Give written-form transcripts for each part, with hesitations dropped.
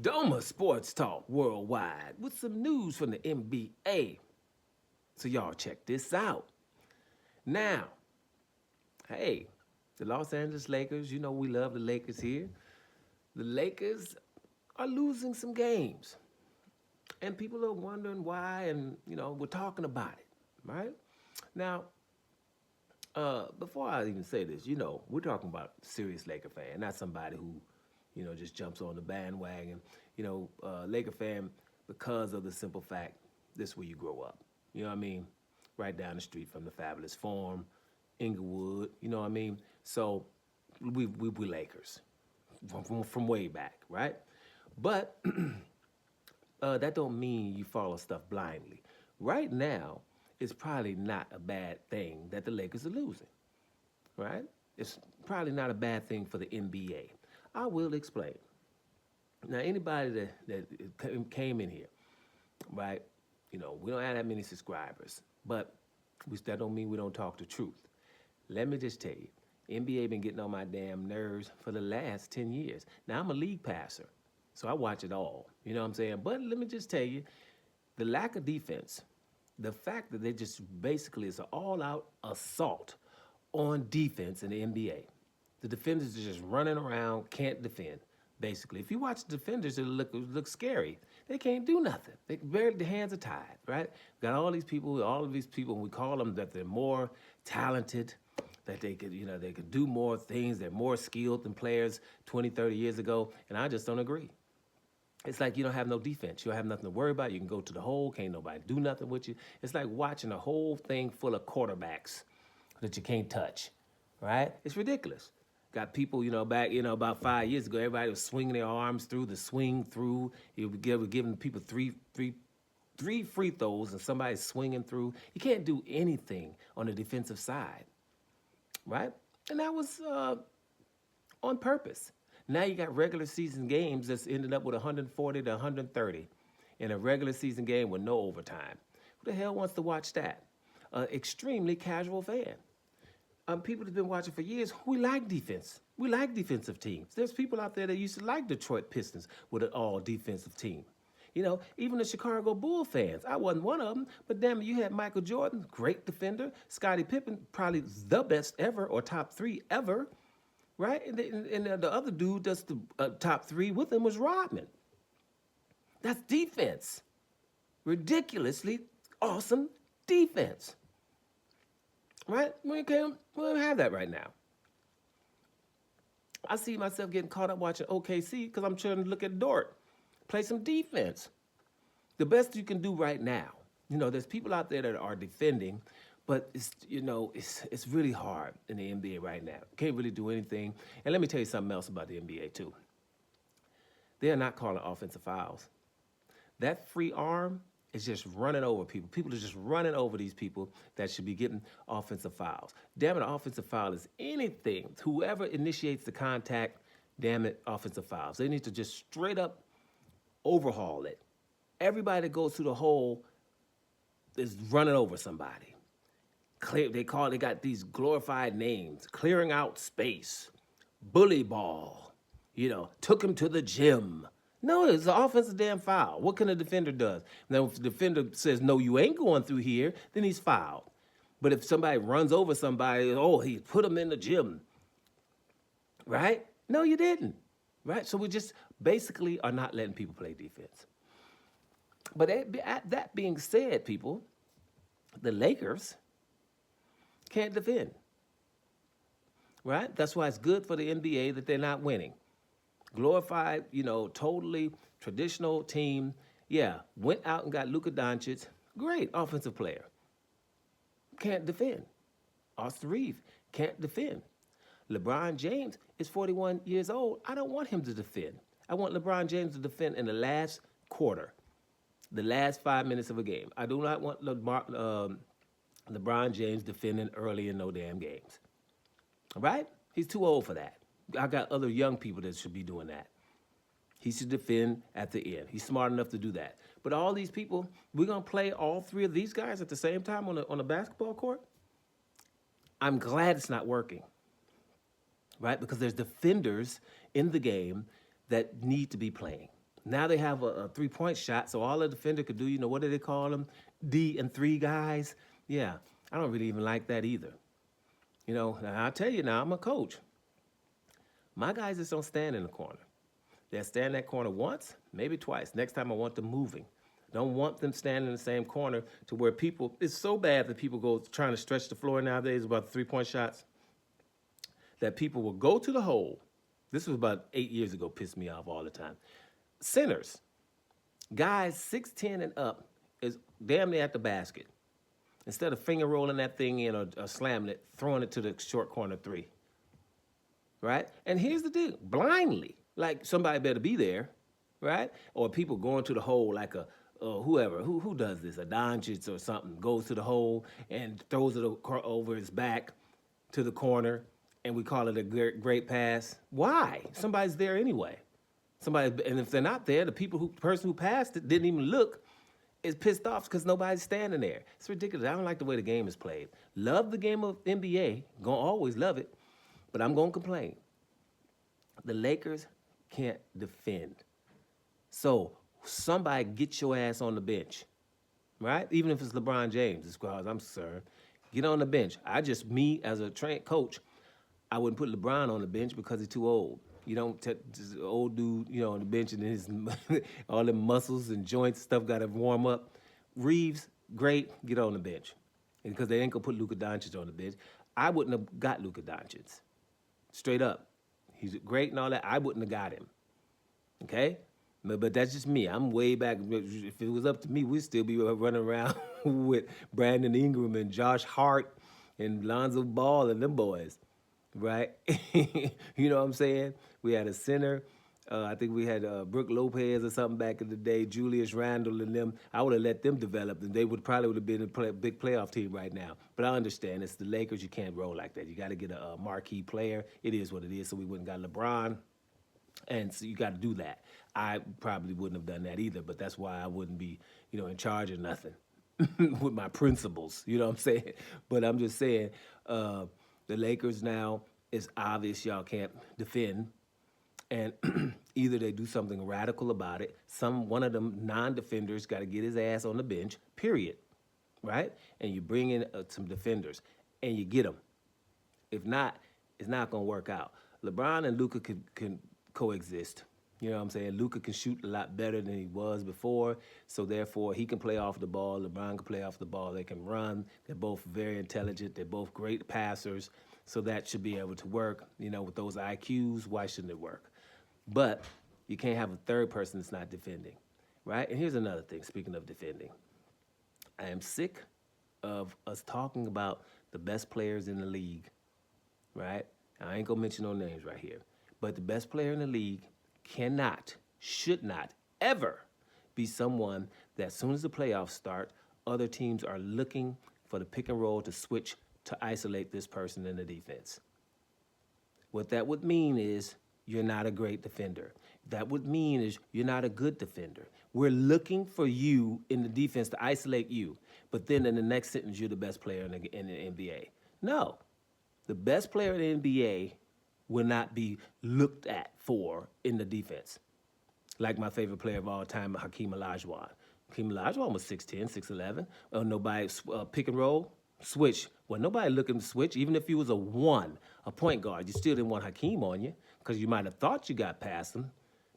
Doma Sports Talk Worldwide with some news from the NBA. So, y'all check this out. Now, hey, the Los Angeles Lakers, you know we love the Lakers here. The Lakers are losing some games. And people are wondering why, and, we're talking about it, right? Now, before I even say this, we're talking about a serious Laker fan, not somebody who, just jumps on the bandwagon. Laker fan because of the simple fact this is where you grow up. You know what I mean? Right down the street from the Fabulous Forum, Inglewood. You know what I mean? So we Lakers from way back, right? But that don't mean you follow stuff blindly. Right now, it's probably not a bad thing that the Lakers are losing, right? It's probably not a bad thing for the NBA. I will explain. Now, anybody that came in here, right? We don't have that many subscribers, but that don't mean we don't talk the truth. Let me just tell you, NBA been getting on my damn nerves for the last 10 years. Now, I'm a league passer, so I watch it all. You know what I'm saying? But let me just tell you, the lack of defense, the fact that they just basically it's an all-out assault on defense in the NBA. The defenders are just running around, can't defend. Basically, if you watch the defenders, it look scary. They can't do nothing. They barely the hands are tied, right? Got all of these people, and we call them that they're more talented, that they could do more things. They're more skilled than players 20, 30 years ago, and I just don't agree. It's like you don't have no defense. You don't have nothing to worry about. You can go to the hole. Can't nobody do nothing with you. It's like watching a whole thing full of quarterbacks that you can't touch, right? It's ridiculous. Got people, back, about 5 years ago, everybody was swinging their arms through the swing through. You were giving people three free throws and somebody's swinging through. You can't do anything on the defensive side, right? And that was on purpose. Now you got regular season games that's ended up with 140 to 130 in a regular season game with no overtime. Who the hell wants to watch that? Extremely casual fan. People that have been watching for years, we like defense. We like defensive teams. There's people out there that used to like Detroit Pistons with an all-defensive team. Even the Chicago Bull fans. I wasn't one of them, but damn it, you had Michael Jordan, great defender. Scottie Pippen, probably the best ever or top 3 ever, right? And the other dude that's the top 3 with him was Rodman. That's defense. Ridiculously awesome defense. Right? We don't have that right now. I see myself getting caught up watching OKC because I'm trying to look at Dort, play some defense. The best you can do right now. There's people out there that are defending, but it's really hard in the NBA right now. Can't really do anything. And let me tell you something else about the NBA too. They are not calling offensive fouls. That free arm is just running over people. People are just running over these people that should be getting offensive fouls. Damn it, an offensive foul is anything. Whoever initiates the contact, damn it, offensive fouls. They need to just straight up overhaul it. Everybody that goes through the hole is running over somebody. They got these glorified names, clearing out space, bully ball, took him to the gym. No, it's an offensive damn foul. What can a defender do? Now, if the defender says, no, you ain't going through here, then he's fouled. But if somebody runs over somebody, he put him in the gym, right? No, you didn't, right? So we just basically are not letting people play defense. But that being said, people, the Lakers can't defend, right? That's why it's good for the NBA that they're not winning. Glorified, totally traditional team. Yeah, went out and got Luka Doncic. Great offensive player. Can't defend. Austin Reeves can't defend. LeBron James is 41 years old. I don't want him to defend. I want LeBron James to defend in the last quarter, the last 5 minutes of a game. I do not want LeBron James defending early in no damn games. All right? He's too old for that. I got other young people that should be doing that. He should defend at the end. He's smart enough to do that. But all these people, we're going to play all 3 of these guys at the same time on a basketball court? I'm glad it's not working, right? Because there's defenders in the game that need to be playing. Now they have a 3-point shot, so all a defender could do, what do they call them? D and 3 guys. Yeah, I don't really even like that either. Now I'll tell you now, I'm a coach. My guys just don't stand in the corner. They'll stand in that corner once, maybe twice. Next time I want them moving. Don't want them standing in the same corner to where people, it's so bad that people go trying to stretch the floor nowadays about the 3-point shots, that people will go to the hole. This was about 8 years ago, pissed me off all the time. Centers, guys 6'10" and up is damn near at the basket. Instead of finger rolling that thing in or slamming it, throwing it to the short corner 3. Right? And here's the deal, blindly, like somebody better be there, right? Or people going to the hole like whoever, who does this, a Doncic or something, goes to the hole and throws it over his back to the corner, and we call it a great pass. Why? Somebody's there anyway. And if they're not there, the person who passed it didn't even look, is pissed off because nobody's standing there. It's ridiculous. I don't like the way the game is played. Love the game of NBA, gonna always love it, but I'm gonna complain. The Lakers can't defend. So somebody get your ass on the bench, right? Even if it's LeBron James, as far as I'm concerned, get on the bench. Me as a trained coach, I wouldn't put LeBron on the bench because he's too old. You don't this old dude, on the bench and his all them muscles and joints stuff got to warm up. Reeves, great, get on the bench, because they ain't gonna put Luka Doncic on the bench. I wouldn't have got Luka Doncic, straight up. He's great and all that. I wouldn't have got him. Okay, but that's just me. I'm way back. If it was up to me, we'd still be running around with Brandon Ingram and Josh Hart and Lonzo Ball and them boys. Right? You know what I'm saying? We had a center. I think we had Brook Lopez or something back in the day, Julius Randle and them. I would have let them develop, and they probably would have been a big playoff team right now. But I understand. It's the Lakers. You can't roll like that. You got to get a marquee player. It is what it is. So we wouldn't got LeBron. And so you got to do that. I probably wouldn't have done that either, but that's why I wouldn't be, in charge of nothing with my principles. You know what I'm saying? But I'm just saying, the Lakers now, it's obvious y'all can't defend, and either they do something radical about it. One of them non-defenders got to get his ass on the bench, period, right? And you bring in some defenders, and you get them. If not, it's not going to work out. LeBron and Luka can coexist. You know what I'm saying? Luka can shoot a lot better than he was before, so therefore he can play off the ball. LeBron can play off the ball. They can run. They're both very intelligent. They're both great passers, so that should be able to work. With those IQs, why shouldn't it work? But you can't have a third person that's not defending, right? And here's another thing, speaking of defending. I am sick of us talking about the best players in the league, right? I ain't gonna mention no names right here, but the best player in the league should not ever be someone that as soon as the playoffs start, other teams are looking for the pick and roll to switch to isolate this person in the defense. What that would mean is you're not a great defender. That would mean is you're not a good defender. We're looking for you in the defense to isolate you, but then in the next sentence, you're the best player in the NBA. No, the best player in the NBA will not be looked at for in the defense. Like my favorite player of all time, Hakeem Olajuwon. Hakeem Olajuwon was 6'10", 6'11". Nobody pick and roll, switch. Well, nobody looking to switch. Even if he was a point guard, you still didn't want Hakeem on you because you might have thought you got past him,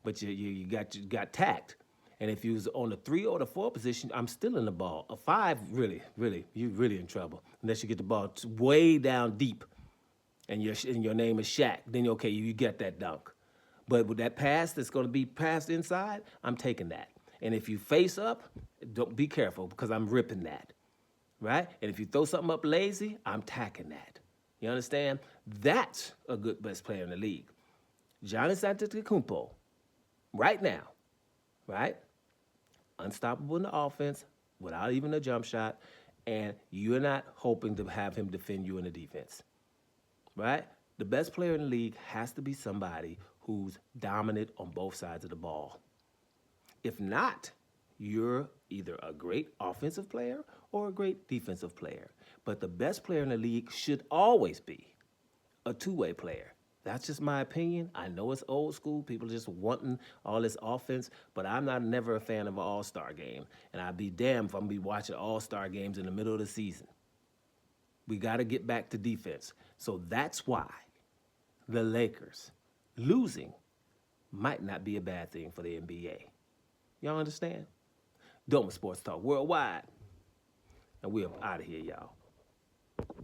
but you got tacked. And if you was on the 3 or the 4 position, I'm still in the ball. A 5, really, you're really in trouble unless you get the ball way down deep. And your name is Shaq, then okay, you get that dunk. But with that pass that's going to be passed inside, I'm taking that. And if you face up, don't be careful because I'm ripping that, right? And if you throw something up lazy, I'm tacking that. You understand? That's a good best player in the league. Giannis Antetokounmpo, right now, right? Unstoppable in the offense without even a jump shot, and you're not hoping to have him defend you in the defense. Right? The best player in the league has to be somebody who's dominant on both sides of the ball. If not, you're either a great offensive player or a great defensive player. But the best player in the league should always be a two-way player. That's just my opinion. I know it's old school. People just wanting all this offense, but I'm not never a fan of an all-star game. And I'd be damned if I'm gonna be watching all-star games in the middle of the season. We got to get back to defense. So that's why the Lakers losing might not be a bad thing for the NBA. Y'all understand? Doma Sports Talk Worldwide. And we're out of here, y'all.